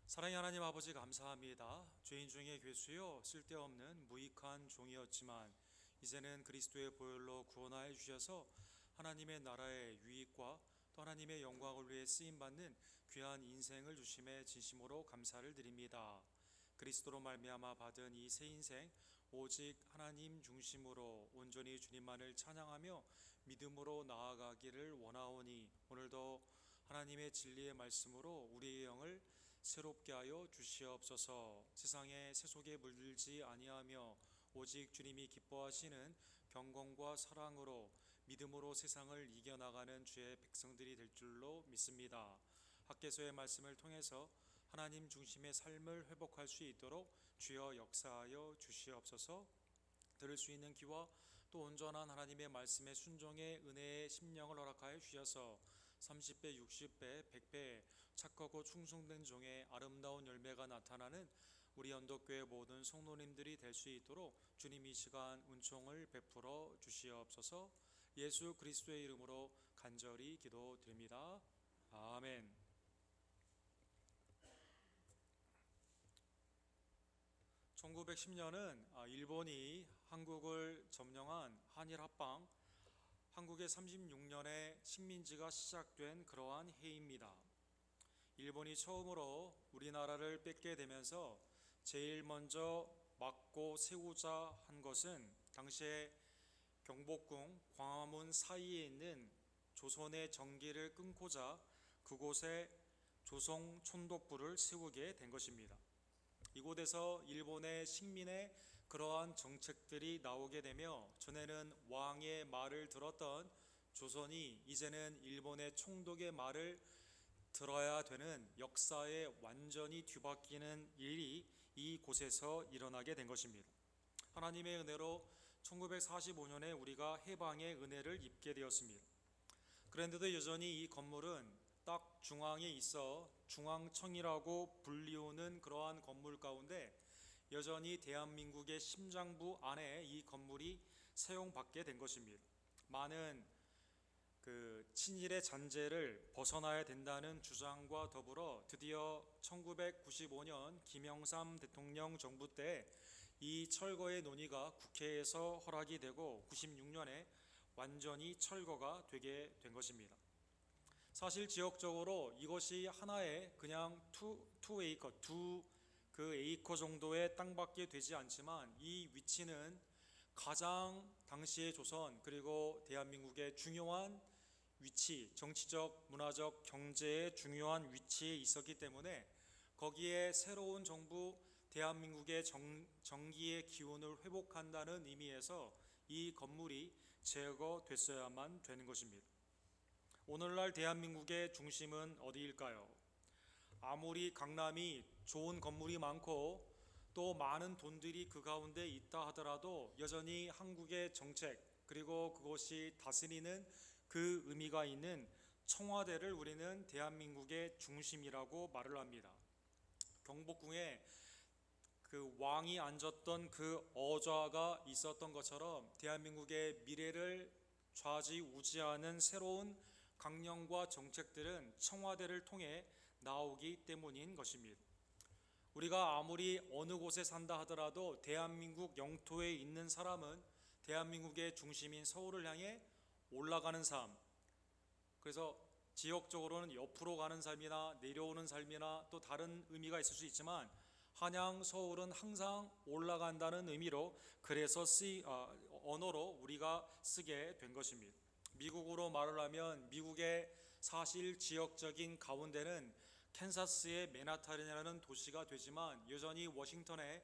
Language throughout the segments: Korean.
사랑의 하나님 아버지 감사합니다. 죄인 중에 괴수요 쓸데없는 무익한 종이었지만 이제는 그리스도의 보혈로 구원하여 주셔서 하나님의 나라의 유익과 또 하나님의 영광을 위해 쓰임받는 귀한 인생을 주심에 진심으로 감사를 드립니다. 그리스도로 말미암아 받은 이 새 인생 오직 하나님 중심으로 온전히 주님만을 찬양하며 믿음으로 나아가기를 원하오니 오늘도 하나님의 진리의 말씀으로 우리의 영을 새롭게 하여 주시옵소서. 세상에 세속에 물들지 아니하며 오직 주님이 기뻐하시는 경건과 사랑으로 믿음으로 세상을 이겨나가는 주의 백성들이 될 줄로 믿습니다. 학개서의 말씀을 통해서 하나님 중심의 삶을 회복할 수 있도록 주여 역사하여 주시옵소서. 들을 수 있는 귀와 또 온전한 하나님의 말씀에 순종의 은혜의 심령을 허락하여 주셔서 30배, 60배, 100배 착하고 충성된 종의 아름다운 열매가 나타나는 우리 언덕교회 모든 성도님들이 될 수 있도록 주님 이 시간 은총을 베풀어 주시옵소서. 예수 그리스도의 이름으로 간절히 기도드립니다. 아멘. 1910년은 일본이 한국을 점령한 한일 합방, 한국의 36년의 식민지가 시작된 그러한 해입니다. 일본이 처음으로 우리나라를 뺏게 되면서 제일 먼저 막고 세우자 한 것은 당시에 경복궁 광화문 사이에 있는 조선의 정기를 끊고자 그곳에 조성 촌독부를 세우게 된 것입니다. 이곳에서 일본의 식민의 그러한 정책들이 나오게 되며 전에는 왕의 말을 들었던 조선이 이제는 일본의 총독의 말을 들어야 되는 역사에 완전히 뒤바뀌는 일이 이곳에서 일어나게 된 것입니다. 하나님의 은혜로 1945년에 우리가 해방의 은혜를 입게 되었습니다. 그런데도 여전히 이 건물은 딱 중앙에 있어 중앙청이라고 불리우는 그러한 건물 가운데 여전히 대한민국의 심장부 안에 이 건물이 사용받게 된 것입니다. 많은 친일의 잔재를 벗어나야 된다는 주장과 더불어 드디어 1995년 김영삼 대통령 정부 때 이 철거의 논의가 국회에서 허락이 되고 96년에 완전히 철거가 되게 된 것입니다. 사실 지역적으로 이것이 하나의 그냥 투 에이커, 그 에이커 정도의 땅밖에 되지 않지만 이 위치는 가장 당시의 조선 그리고 대한민국의 중요한 위치, 정치적, 문화적, 경제의 중요한 위치에 있었기 때문에 거기에 새로운 정부, 대한민국의 정기의 기운을 회복한다는 의미에서 이 건물이 제거됐어야만 되는 것입니다. 오늘날 대한민국의 중심은 어디일까요? 아무리 강남이 좋은 건물이 많고 또 많은 돈들이 그 가운데 있다 하더라도 여전히 한국의 정책 그리고 그것이 다스리는 그 의미가 있는 청와대를 우리는 대한민국의 중심이라고 말을 합니다. 경복궁에 그 왕이 앉았던 그 어좌가 있었던 것처럼 대한민국의 미래를 좌지우지하는 새로운 강령과 정책들은 청와대를 통해 나오기 때문인 것입니다. 우리가 아무리 어느 곳에 산다 하더라도 대한민국 영토에 있는 사람은 대한민국의 중심인 서울을 향해 올라가는 삶, 그래서 지역적으로는 옆으로 가는 삶이나 내려오는 삶이나 또 다른 의미가 있을 수 있지만 한양 서울은 항상 올라간다는 의미로 그래서 언어로 우리가 쓰게 된 것입니다. 미국으로 말을 하면 미국의 사실 지역적인 가운데는 캔사스의 맨하탄이라는 도시가 되지만 여전히 워싱턴의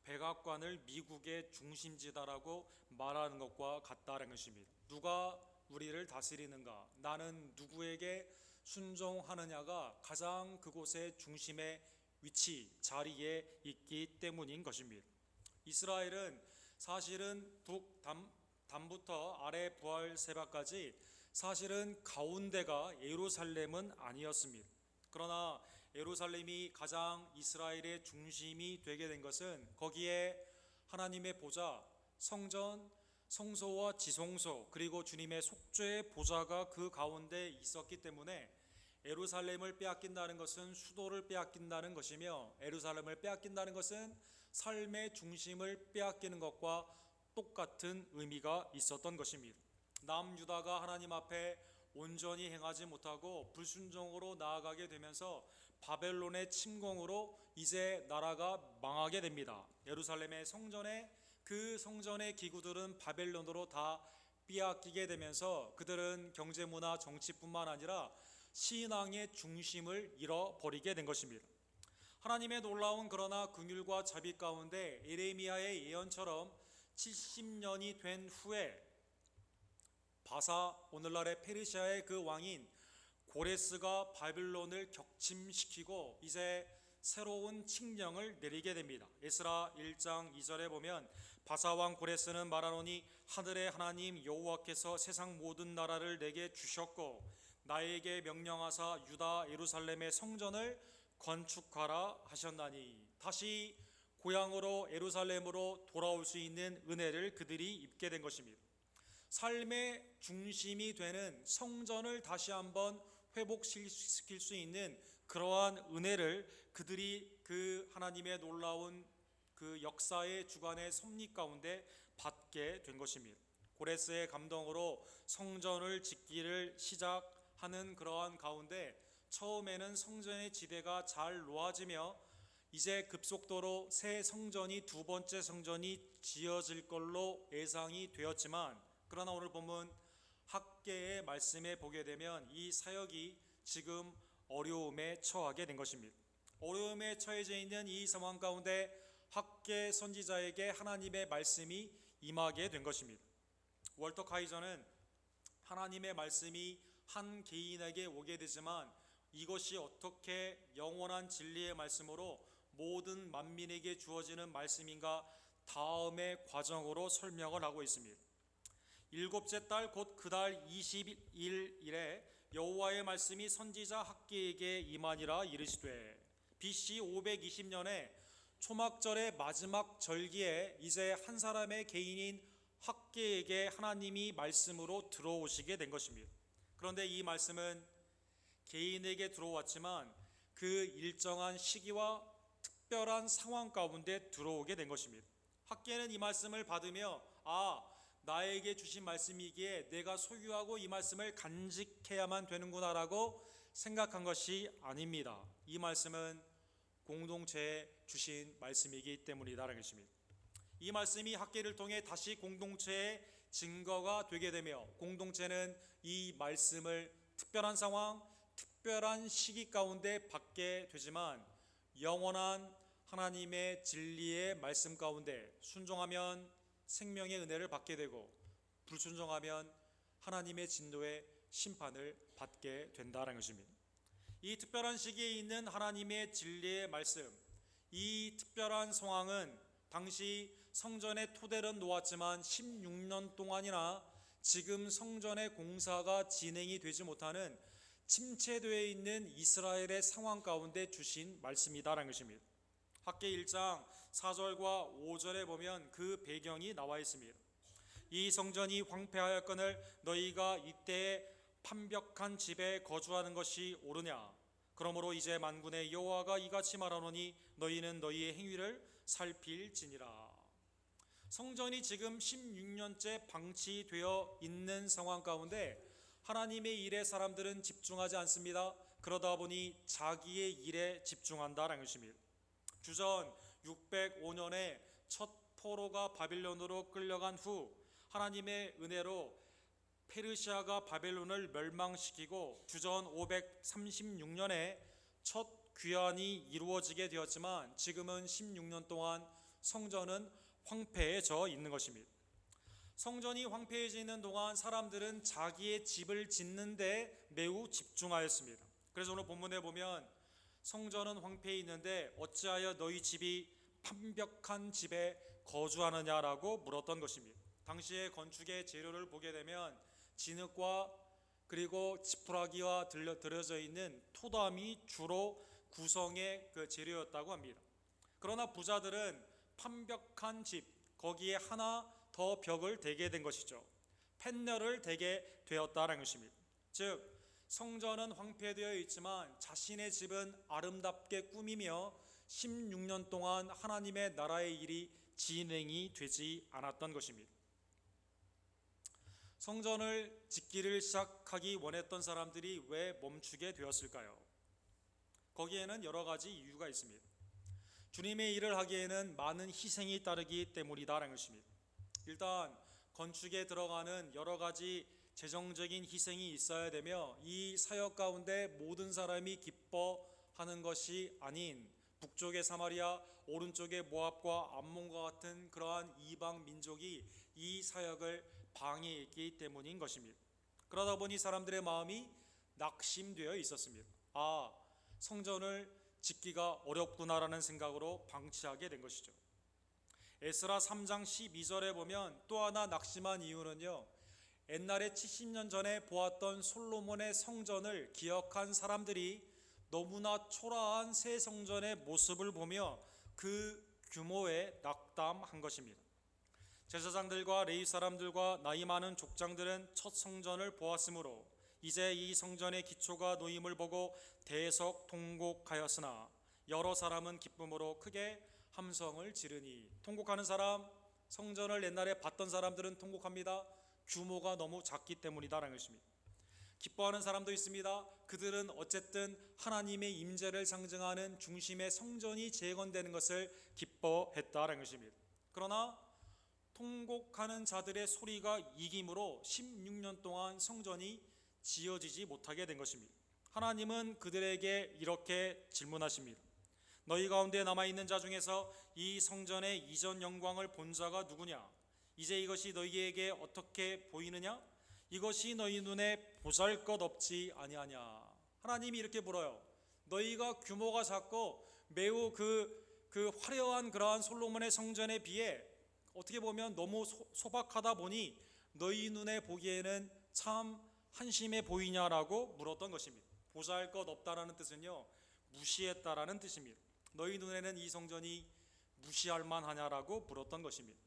백악관을 미국의 중심지다라고 말하는 것과 같다는 것입니다. 누가 우리를 다스리는가, 나는 누구에게 순종하느냐가 가장 그곳의 중심의 위치, 자리에 있기 때문인 것입니다. 이스라엘은 사실은 북담부터 아래 부활 세바까지 사실은 가운데가 예루살렘은 아니었습니다. 그러나 예루살렘이 가장 이스라엘의 중심이 되게 된 것은 거기에 하나님의 보좌, 성전, 성소와 지성소 그리고 주님의 속죄의 보좌가 그 가운데 있었기 때문에 예루살렘을 빼앗긴다는 것은 수도를 빼앗긴다는 것이며, 예루살렘을 빼앗긴다는 것은 삶의 중심을 빼앗기는 것과 똑같은 의미가 있었던 것입니다. 남유다가 하나님 앞에 온전히 행하지 못하고 불순종으로 나아가게 되면서 바벨론의 침공으로 이제 나라가 망하게 됩니다. 예루살렘의 성전에 그 성전의 기구들은 바벨론으로 다 빼앗기게 되면서 그들은 경제, 문화, 정치뿐만 아니라 신앙의 중심을 잃어버리게 된 것입니다. 하나님의 놀라운 그러나 긍휼과 자비 가운데 예레미야의 예언처럼 70년이 된 후에 바사, 오늘날의 페르시아의 그 왕인 고레스가 바빌론을 격침시키고 이제 새로운 칙령을 내리게 됩니다. 에스라 1장 2절에 보면 바사 왕 고레스는 말하노니 하늘의 하나님 여호와께서 세상 모든 나라를 내게 주셨고 나에게 명령하사 유다 예루살렘의 성전을 건축하라 하셨나니, 다시 고향으로 예루살렘으로 돌아올 수 있는 은혜를 그들이 입게 된 것입니다. 삶의 중심이 되는 성전을 다시 한번 회복시킬 수 있는 그러한 은혜를 그들이 그 하나님의 놀라운 그 역사의 주관의 섭리 가운데 받게 된 것입니다. 고레스의 감동으로 성전을 짓기를 시작하는 그러한 가운데 처음에는 성전의 지대가 잘 놓아지며 이제 급속도로 새 성전이, 두 번째 성전이 지어질 걸로 예상이 되었지만, 그러나 오늘 본문 학개의 말씀에 보게 되면 이 사역이 지금 어려움에 처하게 된 것입니다. 어려움에 처해져 있는 이 상황 가운데 학개 선지자에게 하나님의 말씀이 임하게 된 것입니다. 월터 카이저는 하나님의 말씀이 한 개인에게 오게 되지만 이것이 어떻게 영원한 진리의 말씀으로 모든 만민에게 주어지는 말씀인가 다음의 과정으로 설명을 하고 있습니다. 일곱째 달 곧 그 달 21일에 여호와의 말씀이 선지자 학개에게 임하니라. 이르시되 BC 520년에 초막절의 마지막 절기에 이제 한 사람의 개인인 학개에게 하나님이 말씀으로 들어오시게 된 것입니다. 그런데 이 말씀은 개인에게 들어왔지만 그 일정한 시기와 특별한 상황 가운데 들어오게 된 것입니다. 학개는 이 말씀을 받으며 나에게 주신 말씀이기에 내가 소유하고 이 말씀을 간직해야만 되는구나라고 생각한 것이 아닙니다. 이 말씀은 공동체에 주신 말씀이기 때문이다라는 것입니다. 이 말씀이 학개를 통해 다시 공동체의 증거가 되게 되며 공동체는 이 말씀을 특별한 상황, 특별한 시기 가운데 받게 되지만 영원한 하나님의 진리의 말씀 가운데 순종하면 생명의 은혜를 받게 되고 불순종하면 하나님의 진노의 심판을 받게 된다는 것입니다. 이 특별한 시기에 있는 하나님의 진리의 말씀, 이 특별한 상황은 당시 성전의 토대는 놓았지만 16년 동안이나 지금 성전의 공사가 진행이 되지 못하는 침체되어 있는 이스라엘의 상황 가운데 주신 말씀이다라는 것입니다. 학개 1장 4절과 5절에 보면 그 배경이 나와 있습니다. 이 성전이 황폐하였거늘 너희가 이때에 판벽한 집에 거주하는 것이 옳으냐? 그러므로 이제 만군의 여호와가 이같이 말하노니 너희는 너희의 행위를 살필지니라. 성전이 지금 16년째 방치되어 있는 상황 가운데 하나님의 일에 사람들은 집중하지 않습니다. 그러다 보니 자기의 일에 집중한다라는 것입니다. 주전 605년에 첫 포로가 바빌론으로 끌려간 후 하나님의 은혜로 페르시아가 바벨론을 멸망시키고 주전 536년에 첫 귀환이 이루어지게 되었지만 지금은 16년 동안 성전은 황폐해져 있는 것입니다. 성전이 황폐해져 있는 동안 사람들은 자기의 집을 짓는 데 매우 집중하였습니다. 그래서 오늘 본문에 보면 성전은 황폐해 있는데 어찌하여 너희 집이 판벽한 집에 거주하느냐라고 물었던 것입니다. 당시의 건축의 재료를 보게 되면 진흙과 그리고 지푸라기와 들여져 있는 토담이 주로 구성의 그 재료였다고 합니다. 그러나 부자들은 판벽한 집 거기에 하나 더 벽을 대게 된 것이죠. 펜녀를 대게 되었다는 것입니다. 즉 성전은 황폐되어 있지만 자신의 집은 아름답게 꾸미며 16년 동안 하나님의 나라의 일이 진행이 되지 않았던 것입니다. 성전을 짓기를 시작하기 원했던 사람들이 왜 멈추게 되었을까요? 거기에는 여러 가지 이유가 있습니다. 주님의 일을 하기에는 많은 희생이 따르기 때문이다라는 것입니다. 일단 건축에 들어가는 여러 가지 재정적인 희생이 있어야 되며, 이 사역 가운데 모든 사람이 기뻐하는 것이 아닌 북쪽의 사마리아, 오른쪽의 모압과 암몬과 같은 그러한 이방 민족이 이 사역을 방해했기 때문인 것입니다. 그러다 보니 사람들의 마음이 낙심되어 있었습니다. 성전을 짓기가 어렵구나라는 생각으로 방치하게 된 것이죠. 에스라 3장 12절에 보면 또 하나 낙심한 이유는요, 옛날에 70년 전에 보았던 솔로몬의 성전을 기억한 사람들이 너무나 초라한 새 성전의 모습을 보며 그 규모에 낙담한 것입니다. 제사장들과 레위 사람들과 나이 많은 족장들은 첫 성전을 보았으므로 이제 이 성전의 기초가 놓임을 보고 대속통곡하였으나 여러 사람은 기쁨으로 크게 함성을 지르니. 통곡하는 사람, 성전을 옛날에 봤던 사람들은 통곡합니다. 규모가 너무 작기 때문이다라는 것입니다. 기뻐하는 사람도 있습니다. 그들은 어쨌든 하나님의 임재를 상징하는 중심의 성전이 재건되는 것을 기뻐했다라는 것입니다. 그러나 통곡하는 자들의 소리가 이김으로 16년 동안 성전이 지어지지 못하게 된 것입니다. 하나님은 그들에게 이렇게 질문하십니다. 너희 가운데 남아있는 자 중에서 이 성전의 이전 영광을 본 자가 누구냐? 이제 이것이 너희에게 어떻게 보이느냐? 이것이 너희 눈에 보잘것없지 아니하냐? 하나님이 이렇게 물어요. 너희가 규모가 작고 매우 그 화려한 그러한 솔로몬의 성전에 비해 어떻게 보면 너무 소박하다 보니 너희 눈에 보기에는 참 한심해 보이냐라고 물었던 것입니다. 보잘것없다라는 뜻은요, 무시했다라는 뜻입니다. 너희 눈에는 이 성전이 무시할 만하냐라고 물었던 것입니다.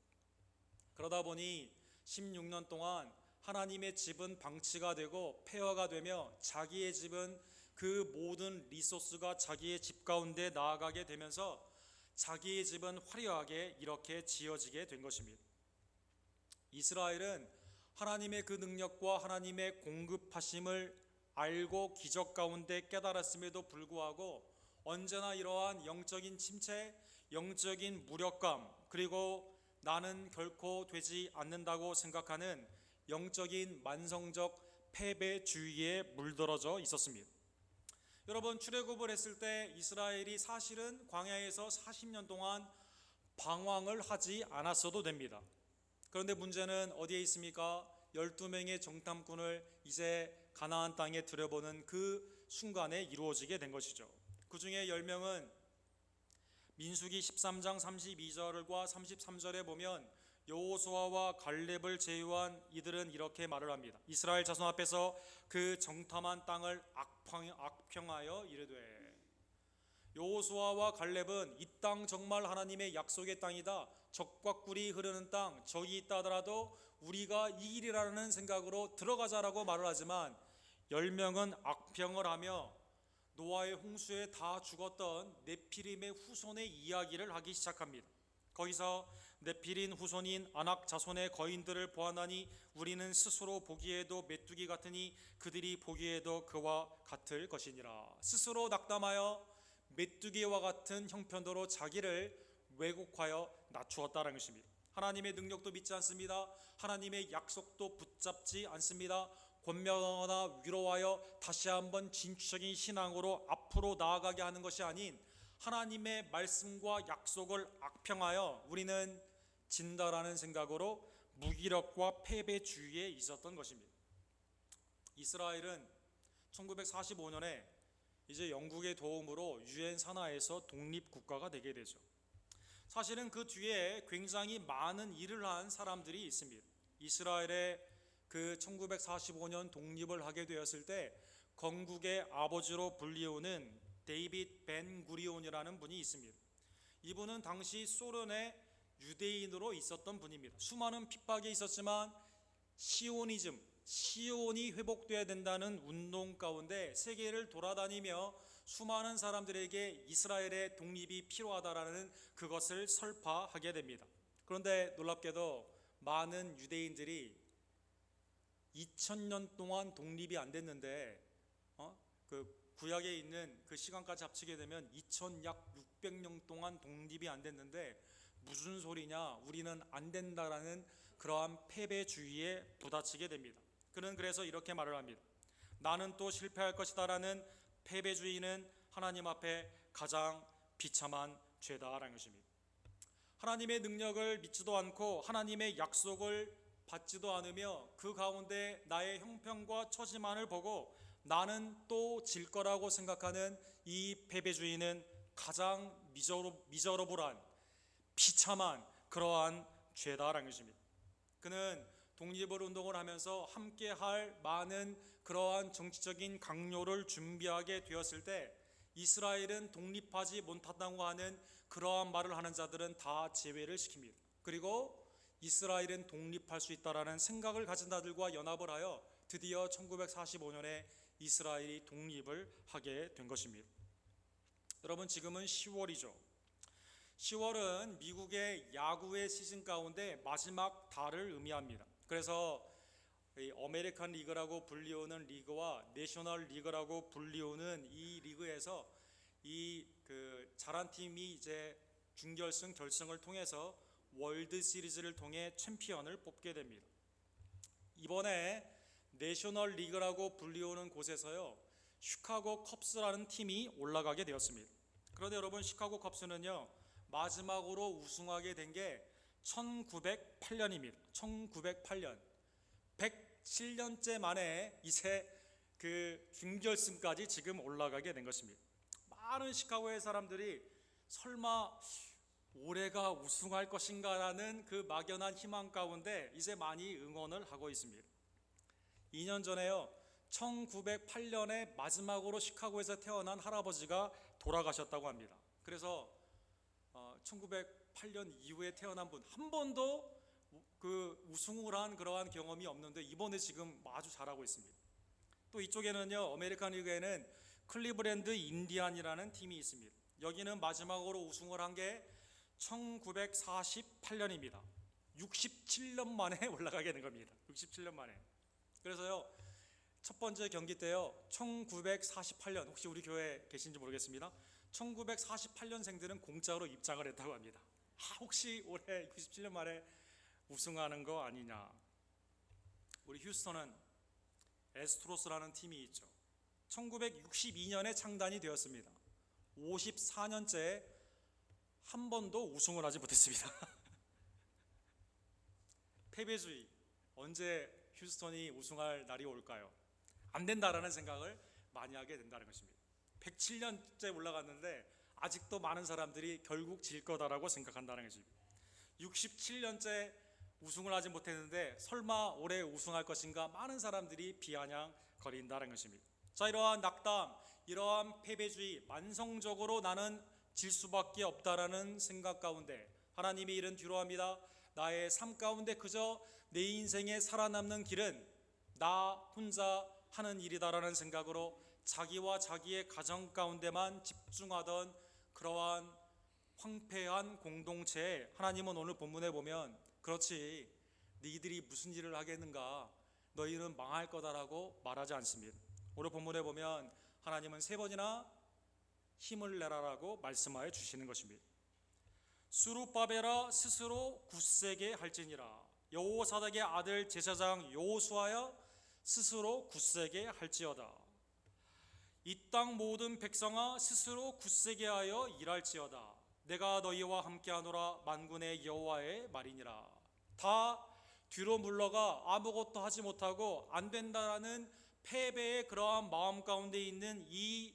그러다 보니 16년 동안 하나님의 집은 방치가 되고 폐허가 되며 자기의 집은 그 모든 리소스가 자기의 집 가운데 나아가게 되면서 자기의 집은 화려하게 이렇게 지어지게 된 것입니다. 이스라엘은 하나님의 그 능력과 하나님의 공급하심을 알고 기적 가운데 깨달았음에도 불구하고 언제나 이러한 영적인 침체, 영적인 무력감, 그리고 나는 결코 되지 않는다고 생각하는 영적인 만성적 패배주의에 물들어져 있었습니다. 여러분, 출애굽을 했을 때 이스라엘이 사실은 광야에서 40년 동안 방황을 하지 않았어도 됩니다. 그런데 문제는 어디에 있습니까? 12명의 정탐꾼을 이제 가나안 땅에 들여보는 그 순간에 이루어지게 된 것이죠. 그 중에 10명은 민수기 13장 32절과 33절에 보면 여호수아와 갈렙을 제외한 이들은 이렇게 말을 합니다. 이스라엘 자손 앞에서 그 정탐한 땅을 악평하여 이르되, 여호수아와 갈렙은 이 땅 정말 하나님의 약속의 땅이다, 적과 꿀이 흐르는 땅, 적이 있다 하더라도 우리가 이기리라는 생각으로 들어가자라고 말을 하지만 10명은 악평을 하며 노아의 홍수에 다 죽었던 네피림의 후손의 이야기를 하기 시작합니다. 거기서 네피림 후손인 아낙 자손의 거인들을 보아나니 우리는 스스로 보기에도 메뚜기 같으니 그들이 보기에도 그와 같을 것이니라. 스스로 낙담하여 메뚜기와 같은 형편도로 자기를 왜곡하여 낮추었다는 것입니다. 하나님의 능력도 믿지 않습니다. 하나님의 약속도 붙잡지 않습니다. 권면하거나 위로하여 다시 한번 진취적인 신앙으로 앞으로 나아가게 하는 것이 아닌 하나님의 말씀과 약속을 악평하여 우리는 진다라는 생각으로 무기력과 패배주의에 있었던 것입니다. 이스라엘은 1945년에 이제 영국의 도움으로 유엔 산하에서 독립국가가 되게 되죠. 사실은 그 뒤에 굉장히 많은 일을 한 사람들이 있습니다. 이스라엘의 그 1945년 독립을 하게 되었을 때 건국의 아버지로 불리우는 데이빗 벤 구리온이라는 분이 있습니다. 이분은 당시 소련의 유대인으로 있었던 분입니다. 수많은 핍박이 있었지만 시오니즘, 시온이 회복돼야 된다는 운동 가운데 세계를 돌아다니며 수많은 사람들에게 이스라엘의 독립이 필요하다라는 그것을 설파하게 됩니다. 그런데 놀랍게도 많은 유대인들이 2000년 동안 독립이 안 됐는데 그 구약에 있는 그 시간까지 합치게 되면 약 600년 동안 독립이 안 됐는데 무슨 소리냐, 우리는 안 된다라는 그러한 패배주의에 부딪히게 됩니다. 그는 그래서 이렇게 말을 합니다. 나는 또 실패할 것이다라는 패배주의는 하나님 앞에 가장 비참한 죄다라는 것입니다. 하나님의 능력을 믿지도 않고 하나님의 약속을 받지도 않으며 그 가운데 나의 형편과 처지만을 보고 나는 또 질 거라고 생각하는 이 패배주의는 가장 미저러블한 비참한 그러한 죄다라는 것입니다. 그는 독립을 운동을 하면서 함께할 많은 그러한 정치적인 강요를 준비하게 되었을 때 이스라엘은 독립하지 못한다고 하는 그러한 말을 하는 자들은 다 제외를 시킵니다. 그리고 이스라엘은 독립할 수 있다라는 생각을 가진 자들과 연합을 하여 드디어 1945년에 이스라엘이 독립을 하게 된 것입니다. 여러분, 지금은 10월이죠. 10월은 미국의 야구의 시즌 가운데 마지막 달을 의미합니다. 그래서 아메리칸 리그라고 불리우는 리그와 내셔널 리그라고 불리우는 이 리그에서 잘한 팀이 이제 준결승, 결승을 통해서 월드 시리즈를 통해 챔피언을 뽑게 됩니다. 이번에 내셔널 리그라고 불리우는 곳에서요, 시카고 컵스라는 팀이 올라가게 되었습니다. 그런데 여러분, 시카고 컵스는요 마지막으로 우승하게 된 게 1908년입니다. 1908년 107년째 만에 이제 그 준결승까지 지금 올라가게 된 것입니다. 많은 시카고의 사람들이 설마 올해가 우승할 것인가라는 그 막연한 희망 가운데 이제 많이 응원을 하고 있습니다. 2년 전에요, 1908년에 마지막으로 시카고에서 태어난 할아버지가 돌아가셨다고 합니다. 그래서 1908년 이후에 태어난 분 한 번도 그 우승을 한 그러한 경험이 없는데 이번에 지금 아주 잘하고 있습니다. 또 이쪽에는요, 아메리칸 리그에는 클리브랜드 인디안이라는 팀이 있습니다. 여기는 마지막으로 우승을 한 게 1948년입니다. 67년 만에 올라가게 된 겁니다. 67년 만에. 그래서요, 첫 번째 경기 때요, 1948년, 혹시 우리 교회 계신지 모르겠습니다. 1948년생들은 공짜로 입장을 했다고 합니다. 혹시 올해 97년 만에 우승하는 거 아니냐. 우리 휴스턴은 에스트로스라는 팀이 있죠. 1962년에 창단이 되었습니다. 54년째 한 번도 우승을 하지 못했습니다. 패배주의, 언제 휴스턴이 우승할 날이 올까요? 안 된다라는 생각을 많이 하게 된다는 것입니다. 107년째 올라갔는데 아직도 많은 사람들이 결국 질 거다라고 생각한다는 것입니다. 67년째 우승을 하지 못했는데 설마 올해 우승할 것인가, 많은 사람들이 비아냥거린다는 것입니다. 자, 이러한 낙담, 이러한 패배주의, 만성적으로 나는 질 수밖에 없다라는 생각 가운데 하나님이 이른 뒤로합니다. 나의 삶 가운데 그저 내 인생에 살아남는 길은 나 혼자 하는 일이다라는 생각으로 자기와 자기의 가정 가운데만 집중하던 그러한 황폐한 공동체에 하나님은 오늘 본문에 보면 그렇지, 너희들이 무슨 일을 하겠는가, 너희는 망할 거다라고 말하지 않습니다. 오늘 본문에 보면 하나님은 3번이나 힘을 내라라고 말씀하여 주시는 것입니다. 수룹바벨아 스스로 굳세게 할지니라. 여호사닥의 아들 제사장 여호수아여 스스로 굳세게 할지어다. 이 땅 모든 백성아 스스로 굳세게 하여 일할지어다. 내가 너희와 함께하노라 만군의 여호와의 말이니라. 다 뒤로 물러가 아무것도 하지 못하고 안 된다라는 패배의 그러한 마음 가운데 있는 이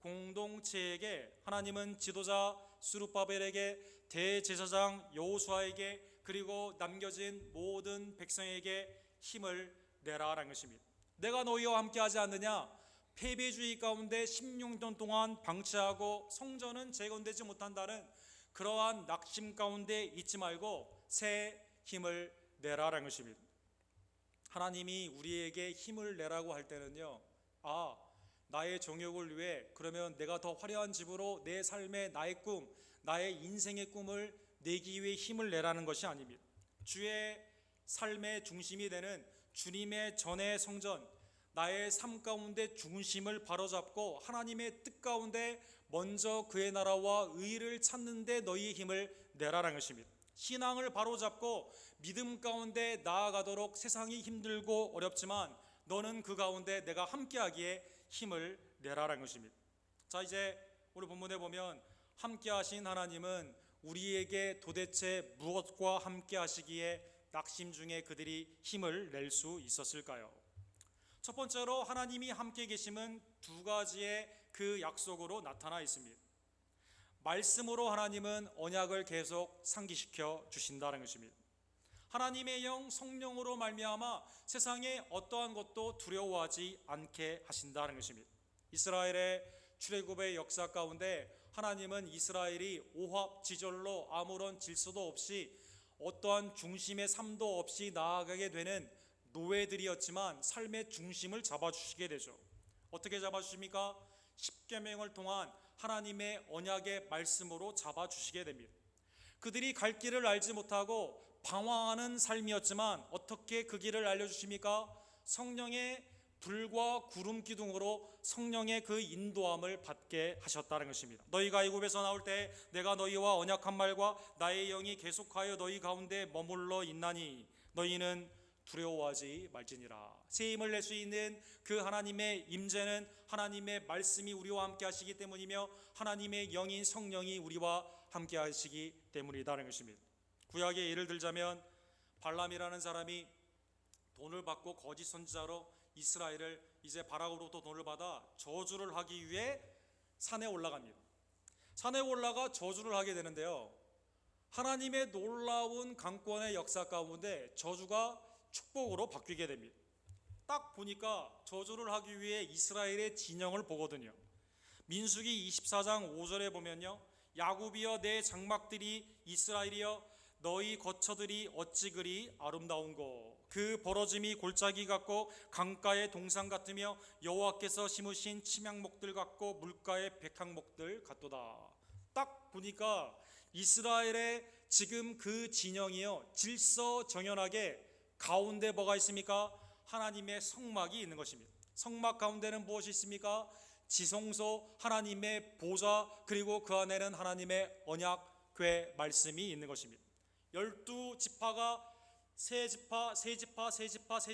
공동체에게 하나님은 지도자 수룹바벨에게, 대제사장 여호수아에게, 그리고 남겨진 모든 백성에게 힘을 내라라는 것입니다. 내가 너희와 함께하지 않느냐? 패배주의 가운데 16년 동안 방치하고 성전은 재건되지 못한다는 그러한 낙심 가운데 있지 말고 새 힘을 내라라는 것입니다. 하나님이 우리에게 힘을 내라고 할 때는요, 나의 정욕을 위해 그러면 내가 더 화려한 집으로 내 삶의 나의 꿈, 나의 인생의 꿈을 내기 위해 힘을 내라는 것이 아닙니다. 주의 삶의 중심이 되는 주님의 전의 성전, 나의 삶 가운데 중심을 바로잡고 하나님의 뜻 가운데 먼저 그의 나라와 의를 찾는 데 너희의 힘을 내라라는 것입니다. 신앙을 바로잡고 믿음 가운데 나아가도록 세상이 힘들고 어렵지만 너는 그 가운데 내가 함께하기에 힘을 내라라는 것입니다. 자, 이제 우리 본문에 보면 함께 하신 하나님은 우리에게 도대체 무엇과 함께 하시기에 낙심 중에 그들이 힘을 낼 수 있었을까요? 첫 번째로 하나님이 함께 계심은 두 가지의 그 약속으로 나타나 있습니다. 말씀으로 하나님은 언약을 계속 상기시켜 주신다는 것입니다. 하나님의 영 성령으로 말미암아 세상에 어떠한 것도 두려워하지 않게 하신다는 것입니다. 이스라엘의 출애굽의 역사 가운데 하나님은 이스라엘이 오합지졸로 아무런 질서도 없이 어떠한 중심의 삶도 없이 나아가게 되는 노예들이었지만 삶의 중심을 잡아주시게 되죠. 어떻게 잡아주십니까? 십계명을 통한 하나님의 언약의 말씀으로 잡아주시게 됩니다. 그들이 갈 길을 알지 못하고 방황하는 삶이었지만 어떻게 그 길을 알려주십니까? 성령의 불과 구름 기둥으로 성령의 그 인도함을 받게 하셨다는 것입니다. 너희가 애굽에서 나올 때 내가 너희와 언약한 말과 나의 영이 계속하여 너희 가운데 머물러 있나니 너희는 두려워하지 말지니라. 새 힘을 낼 수 있는 그 하나님의 임재는 하나님의 말씀이 우리와 함께 하시기 때문이며 하나님의 영인 성령이 우리와 함께 하시기 때문이라는 것입니다. 구약의 예를 들자면 발람이라는 사람이 돈을 받고 거짓 선지자로 이스라엘을 이제 바락으로부터 돈을 받아 저주를 하기 위해 산에 올라갑니다. 산에 올라가 저주를 하게 되는데요, 하나님의 놀라운 강권의 역사 가운데 저주가 축복으로 바뀌게 됩니다. 딱 보니까 저주를 하기 위해 이스라엘의 진영을 보거든요. 민수기 24장 5절에 보면요, 야곱이여 내 장막들이 이스라엘이여 너희 거처들이 어찌 그리 아름다운고 그 벌어짐이 골짜기 같고 강가의 동산 같으며 여호와께서 심으신 침향목들 같고 물가의 백향목들 같도다. 딱 보니까 이스라엘의 지금 그 진영이요, 질서정연하게 가운데 뭐가 있습니까? 하나님의 성막이 있는 것입니다. 성막 가운데는 무엇이 있습니까? 지성소, 하나님의 보좌, 그리고 그 안에는 하나님의 언약궤 말씀이 있는 것입니다. 12지파가 세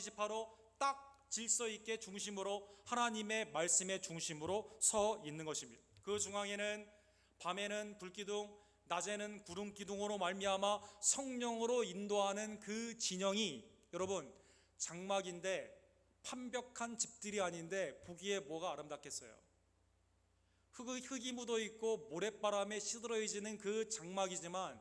지파로 딱 질서 있게 중심으로 하나님의 말씀의 중심으로 서 있는 것입니다. 그 중앙에는 밤에는 불기둥, 낮에는 구름 기둥으로 말미암아 성령으로 인도하는 그 진영이 여러분 장막인데 판벽한 집들이 아닌데 보기에 뭐가 아름답겠어요? 흙이 묻어 있고 모래바람에 시들어지는 그 장막이지만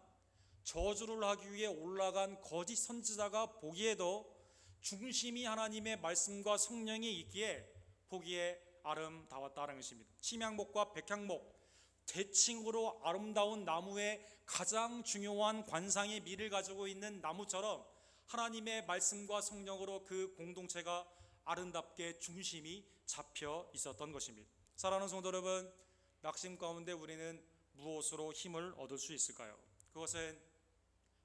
저주를 하기 위해 올라간 거짓 선지자가 보기에도 중심이 하나님의 말씀과 성령이 있기에 보기에 아름다웠다는 것입니다. 침향목과 백향목, 대칭으로 아름다운 나무의 가장 중요한 관상의 미를 가지고 있는 나무처럼 하나님의 말씀과 성령으로 그 공동체가 아름답게 중심이 잡혀 있었던 것입니다. 사랑하는 성도 여러분, 낙심 가운데 우리는 무엇으로 힘을 얻을 수 있을까요? 그것은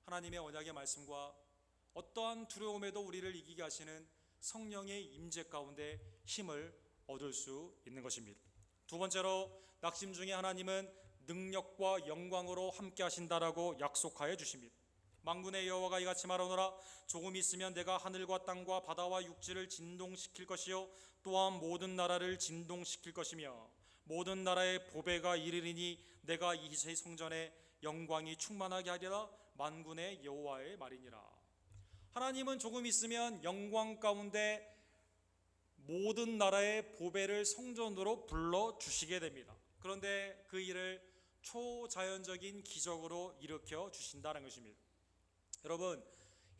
하나님의 언약의 말씀과 어떠한 두려움에도 우리를 이기게 하시는 성령의 임재 가운데 힘을 얻을 수 있는 것입니다. 두 번째로 낙심 중에 하나님은 능력과 영광으로 함께 하신다라고 약속하여 주십니다. 만군의 여호와가 이같이 말하노라 조금 있으면 내가 하늘과 땅과 바다와 육지를 진동시킬 것이요 또한 모든 나라를 진동시킬 것이며 모든 나라의 보배가 이르리니 내가 이 새 성전에 영광이 충만하게 하리라 만군의 여호와의 말이니라. 하나님은 조금 있으면 영광 가운데 모든 나라의 보배를 성전으로 불러주시게 됩니다. 그런데 그 일을 초자연적인 기적으로 일으켜 주신다는 것입니다. 여러분,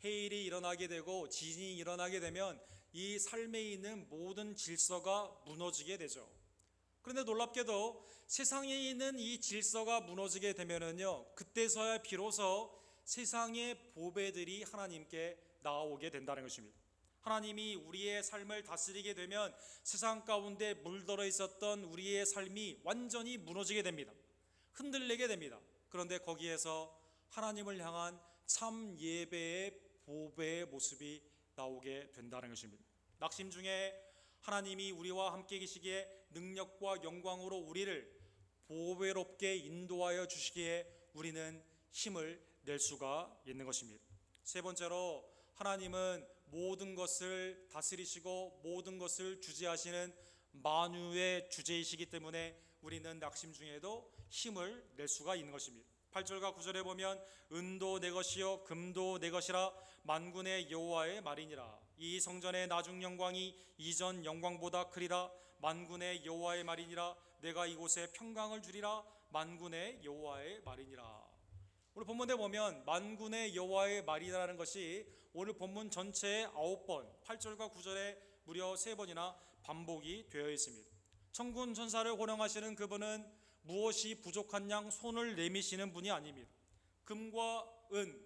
해일이 일어나게 되고 지진이 일어나게 되면 이 삶에 있는 모든 질서가 무너지게 되죠. 그런데 놀랍게도 세상에 있는 이 질서가 무너지게 되면은요, 그때서야 비로소 세상의 보배들이 하나님께 나오게 된다는 것입니다. 하나님이 우리의 삶을 다스리게 되면 세상 가운데 물들어 있었던 우리의 삶이 완전히 무너지게 됩니다. 흔들리게 됩니다. 그런데 거기에서 하나님을 향한 참 예배의 보배의 모습이 나오게 된다는 것입니다. 낙심 중에 하나님이 우리와 함께 계시기에 능력과 영광으로 우리를 보배롭게 인도하여 주시기에 우리는 힘을 낼 수가 있는 것입니다. 세 번째로, 하나님은 모든 것을 다스리시고 모든 것을 주재하시는 만유의 주제이시기 때문에 우리는 낙심 중에도 힘을 낼 수가 있는 것입니다. 8절과 9절에 보면 은도 내 것이요 금도 내 것이라 만군의 여호와의 말이니라. 이 성전의 나중 영광이 이전 영광보다 크리라. 만군의 여호와의 말이니라. 내가 이곳에 평강을 주리라. 만군의 여호와의 말이니라. 오늘 본문에 보면 만군의 여호와의 말이라는 것이 오늘 본문 전체에 9번, 8절과 9절에 무려 3번이나 반복이 되어 있습니다. 천군 천사를 호령하시는 그분은 무엇이 부족한 양 손을 내미시는 분이 아닙니다. 금과 은,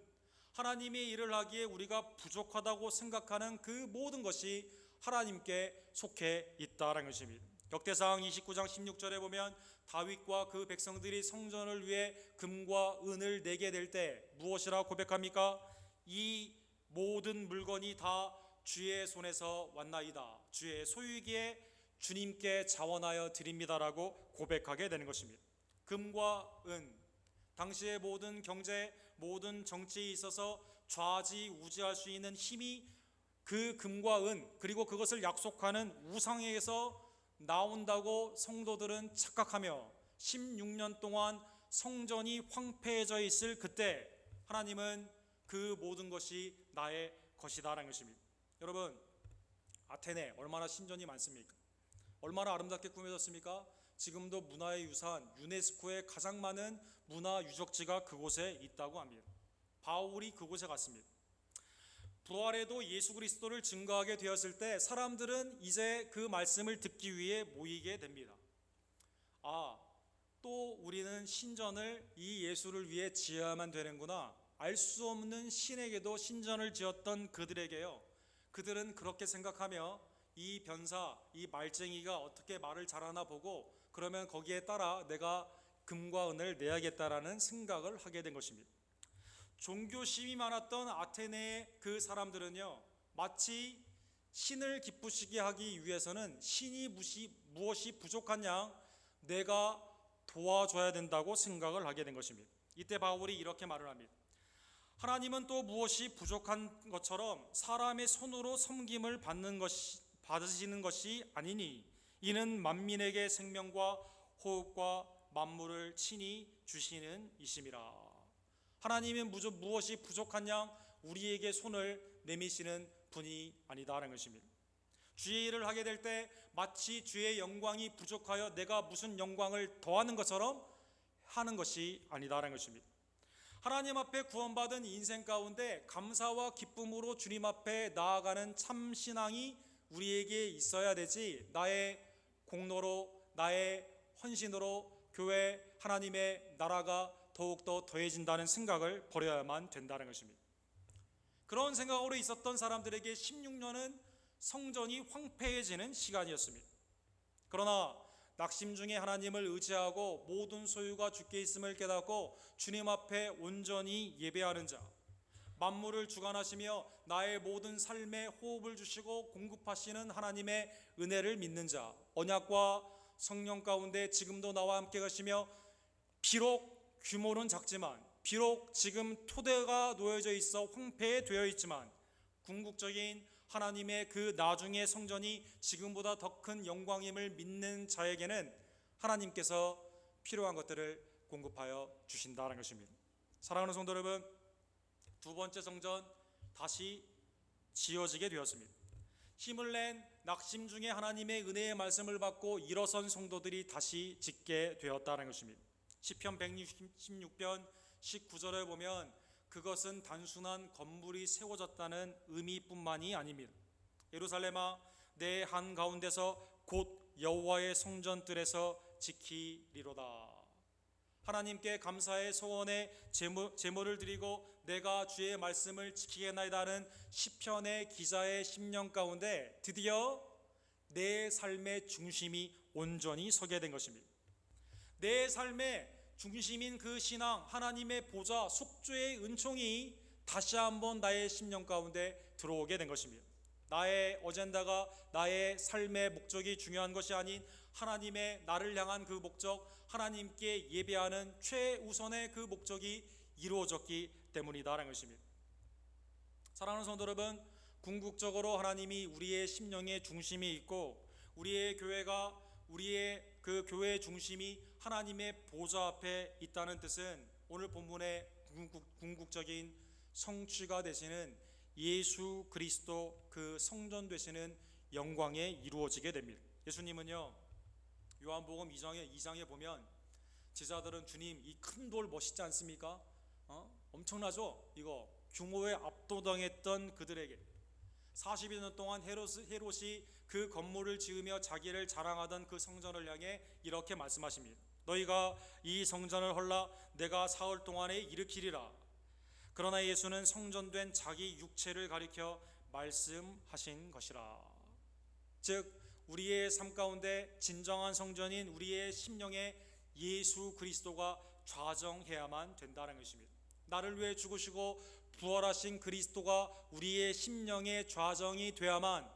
하나님의 일을 하기에 우리가 부족하다고 생각하는 그 모든 것이 하나님께 속해 있다는 것입니다. 역대상 29장 16절에 보면 다윗과 그 백성들이 성전을 위해 금과 은을 내게 될 때 무엇이라 고백합니까? 이 모든 물건이 다 주의 손에서 왔나이다. 주의 소유기에 주님께 자원하여 드립니다라고 고백하게 되는 것입니다. 금과 은, 당시의 모든 경제, 모든 정치에 있어서 좌지우지할 수 있는 힘이 그 금과 은, 그리고 그것을 약속하는 우상에게서 나온다고 성도들은 착각하며 16년 동안 성전이 황폐해져 있을 그때 하나님은 그 모든 것이 나의 것이다라는 것입니다. 여러분, 아테네 얼마나 신전이 많습니까? 얼마나 아름답게 꾸며졌습니까? 지금도 문화의 유산 유네스코의 가장 많은 문화 유적지가 그곳에 있다고 합니다. 바울이 그곳에 갔습니다. 부활에도 예수 그리스도를 증거하게 되었을 때 사람들은 이제 그 말씀을 듣기 위해 모이게 됩니다. 또 우리는 신전을 이 예수를 위해 지어야만 되는구나. 알 수 없는 신에게도 신전을 지었던 그들에게요, 그들은 그렇게 생각하며 이 변사, 이 말쟁이가 어떻게 말을 잘하나 보고 그러면 거기에 따라 내가 금과 은을 내야겠다라는 생각을 하게 된 것입니다. 종교심이 많았던 아테네의 그 사람들은요, 마치 신을 기쁘시게 하기 위해서는 신이 무엇이 부족한 양 내가 도와줘야 된다고 생각을 하게 된 것입니다. 이때 바울이 이렇게 말을 합니다. 하나님은 또 무엇이 부족한 것처럼 사람의 손으로 섬김을 받으시는 것이 아니니 이는 만민에게 생명과 호흡과 만물을 친히 주시는 이심이라. 하나님은 무엇이 부족한 양 우리에게 손을 내미시는 분이 아니다라는 것입니다. 주의 일을 하게 될 때 마치 주의 영광이 부족하여 내가 무슨 영광을 더하는 것처럼 하는 것이 아니다라는 것입니다. 하나님 앞에 구원받은 인생 가운데 감사와 기쁨으로 주님 앞에 나아가는 참 신앙이 우리에게 있어야 되지, 나의 공로로 나의 헌신으로 교회 하나님의 나라가 더욱더 더해진다는 생각을 버려야만 된다는 것입니다. 그런 생각으로 있었던 사람들에게 16년은 성전이 황폐해지는 시간이었습니다. 그러나 낙심 중에 하나님을 의지하고 모든 소유가 주께 있음을 깨닫고 주님 앞에 온전히 예배하는 자, 만물을 주관하시며 나의 모든 삶에 호흡을 주시고 공급하시는 하나님의 은혜를 믿는 자, 언약과 성령 가운데 지금도 나와 함께 가시며 비록 규모는 작지만, 비록 지금 토대가 놓여져 있어 황폐되어 있지만 궁극적인 하나님의 그 나중의 성전이 지금보다 더 큰 영광임을 믿는 자에게는 하나님께서 필요한 것들을 공급하여 주신다는 것입니다. 사랑하는 성도 여러분, 두 번째 성전 다시 지어지게 되었습니다. 힘을 낸 낙심 중에 하나님의 은혜의 말씀을 받고 일어선 성도들이 다시 짓게 되었다는 것입니다. 시편 116편 19절에 보면 그것은 단순한 건물이 세워졌다는 의미뿐만이 아닙니다. 예루살렘아, 내 한가운데서 곧 여호와의 성전들에서 지키리로다. 하나님께 감사의 소원의 제물을 드리고 내가 주의 말씀을 지키겠나이다는 시편의 기자의 심령 가운데 드디어 내 삶의 중심이 온전히 서게 된 것입니다. 내 삶의 중심인 그 신앙, 하나님의 보좌, 속죄의 은총이 다시 한번 나의 심령 가운데 들어오게 된 것입니다. 나의 어젠다가, 나의 삶의 목적이 중요한 것이 아닌 하나님의 나를 향한 그 목적, 하나님께 예배하는 최우선의 그 목적이 이루어졌기 때문이다라는 것입니다. 사랑하는 성도 여러분, 궁극적으로 하나님이 우리의 심령의 중심이 있고 우리의 교회가, 우리의 그 교회의 중심이 하나님의 보좌 앞에 있다는 뜻은 오늘 본문의 궁극적인 성취가 되시는 예수 그리스도 그 성전 되시는 영광에 이루어지게 됩니다. 예수님은요, 요한복음 2장에 보면 제자들은 주님 이 큰 돌 멋있지 않습니까? 엄청나죠? 이거 규모에 압도당했던 그들에게 40여 년 동안 헤롯이 그 건물을 지으며 자기를 자랑하던 그 성전을 향해 이렇게 말씀하십니다. 너희가 이 성전을 헐라 내가 사흘 동안에 일으키리라. 그러나 예수는 성전된 자기 육체를 가리켜 말씀하신 것이라. 즉 우리의 삶 가운데 진정한 성전인 우리의 심령에 예수 그리스도가 좌정해야만 된다는 것입니다. 나를 위해 죽으시고 부활하신 그리스도가 우리의 심령의 좌정이 돼야만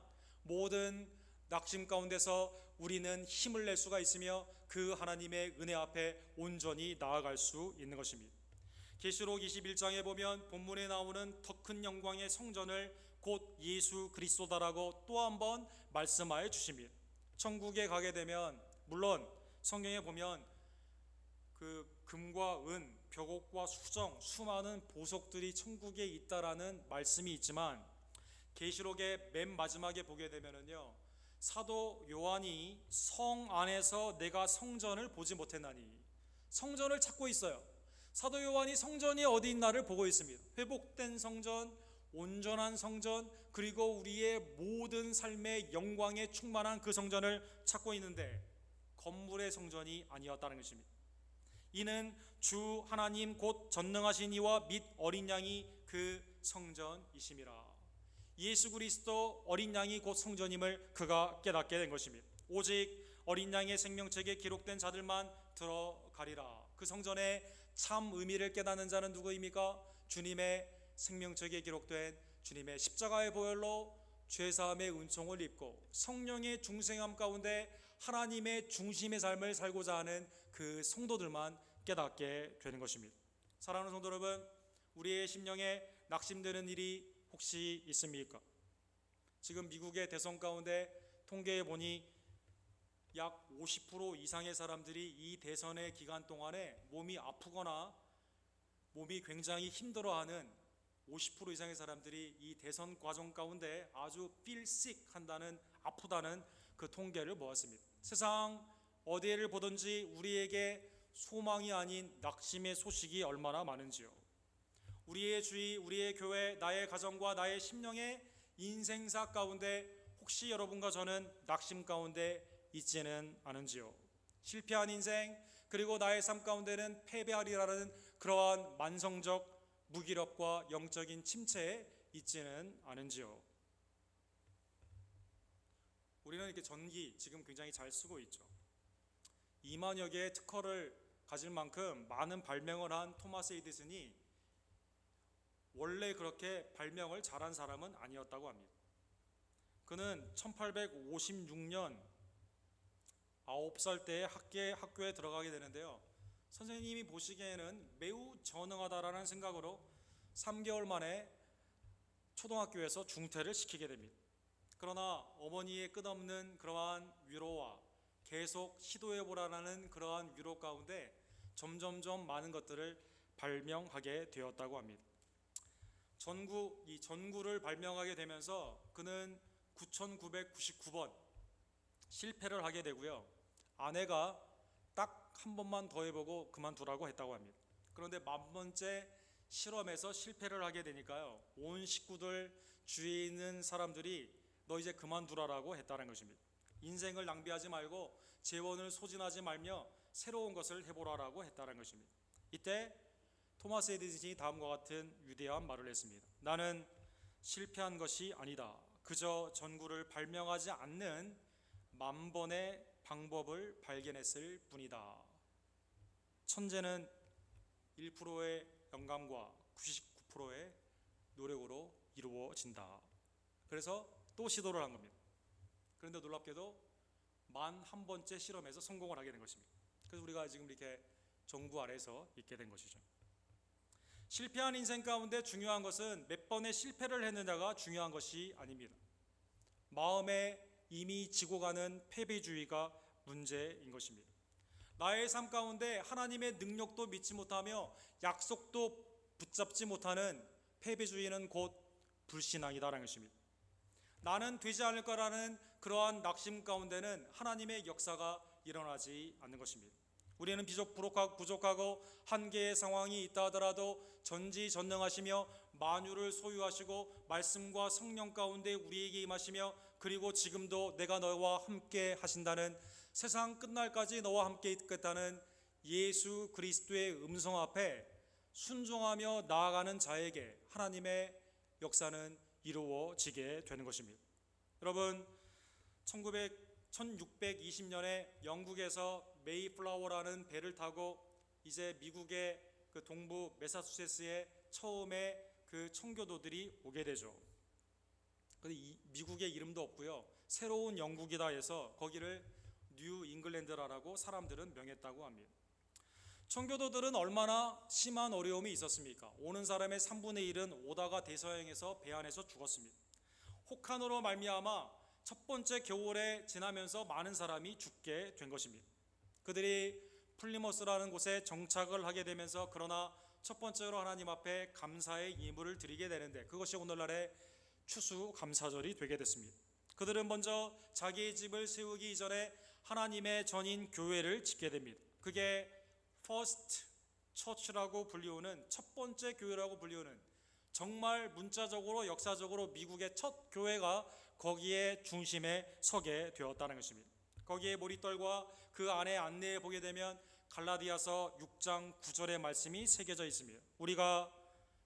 모든 낙심 가운데서 우리는 힘을 낼 수가 있으며 그 하나님의 은혜 앞에 온전히 나아갈 수 있는 것입니다. 계시록 21장에 보면 본문에 나오는 더 큰 영광의 성전을 곧 예수 그리스도다라고 또 한 번 말씀하여 주십니다. 천국에 가게 되면 물론 성경에 보면 그 금과 은, 벽옥과 수정, 수많은 보석들이 천국에 있다라는 말씀이 있지만 계시록의 맨 마지막에 보게 되면은요, 사도 요한이 성 안에서 내가 성전을 보지 못했나니, 성전을 찾고 있어요. 사도 요한이 성전이 어디 있나를 보고 있습니다. 회복된 성전, 온전한 성전, 그리고 우리의 모든 삶의 영광에 충만한 그 성전을 찾고 있는데 건물의 성전이 아니었다는 것입니다. 이는 주 하나님 곧 전능하신 이와 및 어린 양이 그 성전이심이라. 예수 그리스도 어린 양이 곧 성전임을 그가 깨닫게 된 것입니다. 오직 어린 양의 생명책에 기록된 자들만 들어가리라. 그 성전의 참 의미를 깨닫는 자는 누구입니까? 주님의 생명책에 기록된 주님의 십자가의 보혈로 죄사함의 은총을 입고 성령의 중생함 가운데 하나님의 중심의 삶을 살고자 하는 그 성도들만 깨닫게 되는 것입니다. 사랑하는 성도 여러분, 우리의 심령에 낙심되는 일이 혹시 있습니까? 지금 미국의 대선 가운데 통계에 보니 약 50% 이상의 사람들이 이 대선의 기간 동안에 몸이 아프거나 몸이 굉장히 힘들어하는 50% 이상의 사람들이 이 대선 과정 가운데 아주 feel sick 한다는, 아프다는 그 통계를 모았습니다. 세상 어디를 보든지 우리에게 소망이 아닌 낙심의 소식이 얼마나 많은지요. 우리의 주위, 우리의 교회, 나의 가정과 나의 심령의 인생사 가운데 혹시 여러분과 저는 낙심 가운데 있지는 않은지요. 실패한 인생, 그리고 나의 삶 가운데는 패배하리라는 그러한 만성적 무기력과 영적인 침체에 있지는 않은지요. 우리는 이렇게 전기 지금 굉장히 잘 쓰고 있죠. 2만여 개의 특허를 가질 만큼 많은 발명을 한 토마스 에디슨이 원래 그렇게 발명을 잘한 사람은 아니었다고 합니다. 그는 1856년 9살 때 학교에 들어가게 되는데요, 선생님이 보시기에는 매우 전능하다라는 생각으로 3개월 만에 초등학교에서 중퇴를 시키게 됩니다. 그러나 어머니의 끝없는 그러한 위로와 계속 시도해보라는 그러한 위로 가운데 점점점 많은 것들을 발명하게 되었다고 합니다. 이 전구를 발명하게 되면서 그는 9999번 실패를 하게 되고요, 아내가 딱 한 번만 더 해보고 그만두라고 했다고 합니다. 그런데 1000번째 실험에서 실패를 하게 되니까요, 온 식구들, 주위에 있는 사람들이 너 이제 그만두라고 했다는 것입니다. 인생을 낭비하지 말고 재원을 소진하지 말며 새로운 것을 해보라라고 했다는 것입니다. 이때 토마스 에디슨이 다음과 같은 위대한 말을 했습니다. 나는 실패한 것이 아니다. 그저 전구를 발명하지 않는 만번의 방법을 발견했을 뿐이다. 천재는 1%의 영감과 99%의 노력으로 이루어진다. 그래서 또 시도를 한 겁니다. 그런데 놀랍게도 11번째 실험에서 성공을 하게 된 것입니다. 그래서 우리가 지금 이렇게 정부 아래서 있게 된 것이죠. 실패한 인생 가운데 중요한 것은 몇 번의 실패를 했느냐가 중요한 것이 아닙니다. 마음에 이미 지고 가는 패배주의가 문제인 것입니다. 나의 삶 가운데 하나님의 능력도 믿지 못하며 약속도 붙잡지 못하는 패배주의는 곧 불신앙이다라는 것입니다. 나는 되지 않을 거라는 그러한 낙심 가운데는 하나님의 역사가 일어나지 않는 것입니다. 우리는 비록 부족하고 한계의 상황이 있다 하더라도 전지전능하시며 만유를 소유하시고 말씀과 성령 가운데 우리에게 임하시며 그리고 지금도 내가 너와 함께 하신다는, 세상 끝날까지 너와 함께 있겠다는 예수 그리스도의 음성 앞에 순종하며 나아가는 자에게 하나님의 역사는 이루어지게 되는 것입니다. 여러분, 1620년에 영국에서 메이플라워라는 배를 타고 이제 미국의 그 동부 매사추세츠에 처음에 그 청교도들이 오게 되죠. 근데 미국의 이름도 없고요. 새로운 영국이다 해서 거기를 뉴 잉글랜드라고 사람들은 명했다고 합니다. 청교도들은 얼마나 심한 어려움이 있었습니까? 오는 사람의 3분의 1은 오다가 대서양에서 배 안에서 죽었습니다. 혹한으로 말미암아 첫 번째 겨울에 지나면서 많은 사람이 죽게 된 것입니다. 그들이 플리머스라는 곳에 정착을 하게 되면서 그러나 첫 번째로 하나님 앞에 감사의 예물을 드리게 되는데 그것이 오늘날의 추수감사절이 되게 됐습니다. 그들은 먼저 자기의 집을 세우기 이전에 하나님의 전인 교회를 짓게 됩니다. 그게 First Church라고 불리우는, 첫 번째 교회라고 불리우는, 정말 문자적으로 역사적으로 미국의 첫 교회가 거기에 중심에 서게 되었다는 것입니다. 거기에 머릿돌과 그 안에 안내에 보게 되면 갈라디아서 6장 9절의 말씀이 새겨져 있습니다. 우리가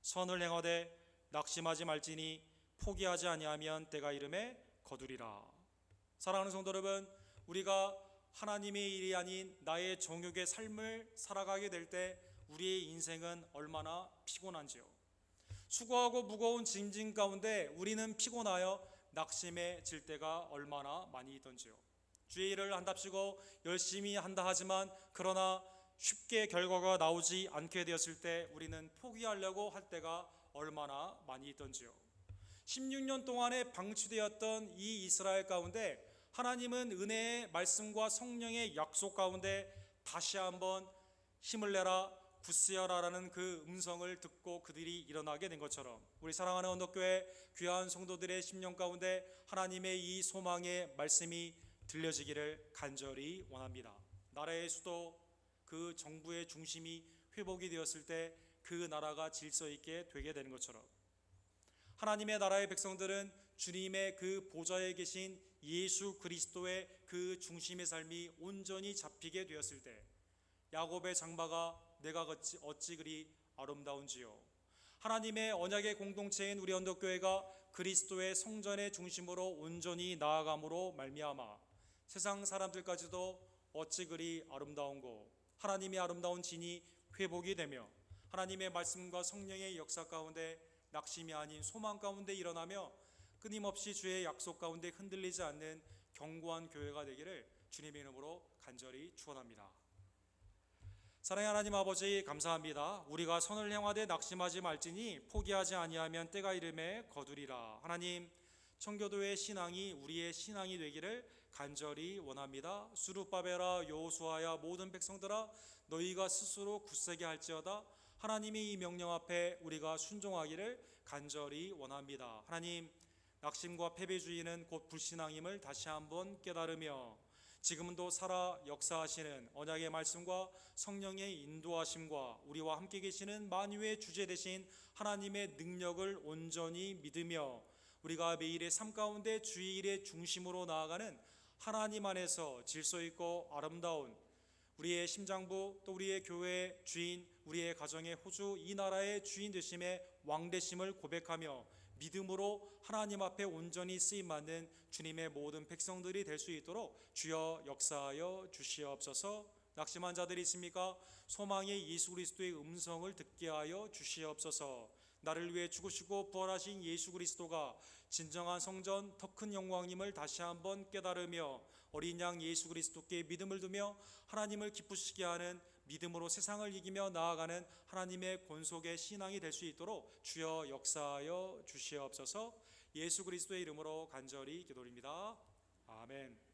선을 행하되 낙심하지 말지니 포기하지 아니하면 때가 이름에 거두리라. 사랑하는 성도 여러분, 우리가 하나님의 일이 아닌 나의 정욕의 삶을 살아가게 될 때 우리의 인생은 얼마나 피곤한지요. 수고하고 무거운 짐진 가운데 우리는 피곤하여 낙심에 질 때가 얼마나 많이 있던지요. 주의 일을 한답시고 열심히 한다 하지만 그러나 쉽게 결과가 나오지 않게 되었을 때 우리는 포기하려고 할 때가 얼마나 많이 있던지요. 16년 동안에 방치되었던 이 이스라엘 가운데 하나님은 은혜의 말씀과 성령의 약속 가운데 다시 한번 힘을 내라 굳세어라라는 그 음성을 듣고 그들이 일어나게 된 것처럼 우리 사랑하는 언덕교회 귀한 성도들의 심령 가운데 하나님의 이 소망의 말씀이 들려지기를 간절히 원합니다. 나라의 수도, 그 정부의 중심이 회복이 되었을 때 그 나라가 질서 있게 되게 되는 것처럼 하나님의 나라의 백성들은 주님의 그 보좌에 계신 예수 그리스도의 그 중심의 삶이 온전히 잡히게 되었을 때 야곱의 장막아 내가 어찌 그리 아름다운지요. 하나님의 언약의 공동체인 우리 언덕교회가 그리스도의 성전의 중심으로 온전히 나아감으로 말미암아 세상 사람들까지도 어찌 그리 아름다운고 하나님의 아름다운 진이 회복이 되며 하나님의 말씀과 성령의 역사 가운데 낙심이 아닌 소망 가운데 일어나며 끊임없이 주의 약속 가운데 흔들리지 않는 견고한 교회가 되기를 주님의 이름으로 간절히 축원합니다. 사랑의 하나님 아버지 감사합니다. 우리가 선을 행하되 낙심하지 말지니 포기하지 아니하면 때가 이름에 거두리라. 하나님, 청교도의 신앙이 우리의 신앙이 되기를 간절히 원합니다. 수룹바벨아 여호수아야 모든 백성들아 너희가 스스로 굳세게 할지어다. 하나님의 이 명령 앞에 우리가 순종하기를 간절히 원합니다. 하나님, 낙심과 패배주의는 곧 불신앙임을 다시 한번 깨달으며 지금도 살아 역사하시는 언약의 말씀과 성령의 인도하심과 우리와 함께 계시는 만유의 주제 되신 하나님의 능력을 온전히 믿으며 우리가 매일의 삶 가운데 주의 일의 중심으로 나아가는 하나님 안에서 질서 있고 아름다운 우리의 심장부 또 우리의 교회의 주인, 우리의 가정의 호주, 이 나라의 주인 되심의 왕 되심을 고백하며 믿음으로 하나님 앞에 온전히 쓰임 받는 주님의 모든 백성들이 될 수 있도록 주여 역사하여 주시옵소서. 낙심한 자들이 있습니까? 소망의 예수 그리스도의 음성을 듣게 하여 주시옵소서. 나를 위해 죽으시고 부활하신 예수 그리스도가 진정한 성전 더 큰 영광임을 다시 한번 깨달으며 어린 양 예수 그리스도께 믿음을 두며 하나님을 기쁘시게 하는 믿음으로 세상을 이기며 나아가는 하나님의 권속의 신앙이 될 수 있도록 주여 역사하여 주시옵소서. 예수 그리스도의 이름으로 간절히 기도드립니다. 아멘.